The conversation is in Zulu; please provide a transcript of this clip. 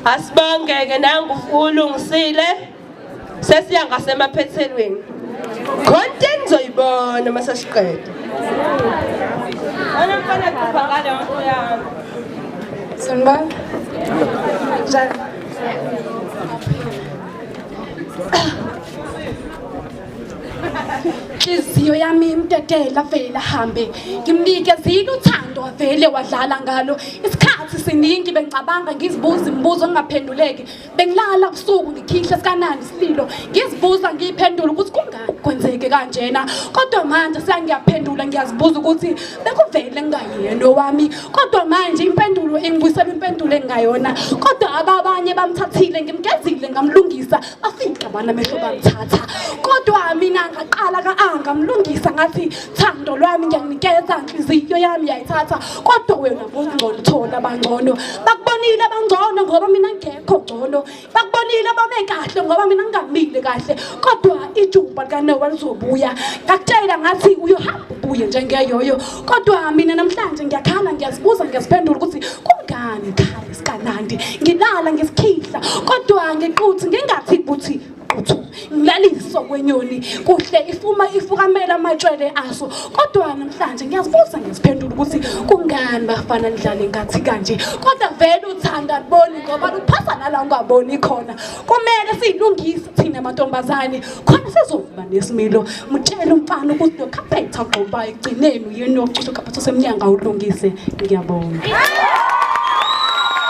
Asibonge-ke nangu ulungisile. Sesiya ngasemaphethelweni. Content nizoyibona mase siqeda. Ana mfana kupha ngale nto yami. Sanibona. Inhliziyo yami imtetela vele hambe ngimnikezile uthando vele wadlala ngalo isikhathi siningi bengicabanga ngizibuza imibuzo engaphenduleki bengilala ubusuku ngikhihla sikanani isililo ngizibuza ngiphendula ukuthi kungani kwenzeke kanjena kodwa manje sengiyaphendula ngiyazibuza ukuthi bekuvele ngayena wami kodwa manje impendulo engibuyisela impendulo engayona kodwa abanye bamthathile ngimgezile ngamlungisa bafika bana mehlo bamthatha kodwa mina ngaqala ngamlungisa ngathi thando lwami ngiyanikeza inhliziyo yami yayithatha kodwa wena ngongcono thola bangcono bakubonile abangcono ngoba mina ngekho ngcono bakubonile babe kahle ngoba mina ngingamile kahle kodwa ijuba likaNoah lizobuya ngakutshela ngathi uyohamba ubuye njengeyoyo kodwa mina namhlanje ngiyakhala ngiyazibuza ngiyaziphendula ukuthi kungani ekhaya sikanandi ngilala ngesikhihla kodwa ngiquthi ngingathi ukuthi ngilaliso kwenyoni kuhle ifukamela amatshwele aso kodwa namhlanje ngiyazibuza ngiziphendula ukuthi kungani bafana nidlale ngathi kanje kodwa vele uthanda liboni ngoba luphasa nala ungaboni khona kumele silungise thina amantombazane khona sizoba nesimilo mutshela umfana ukuthi lo carpet agqoba egcineni yini ocishe carpet semnyanga ulungise ngiyabonga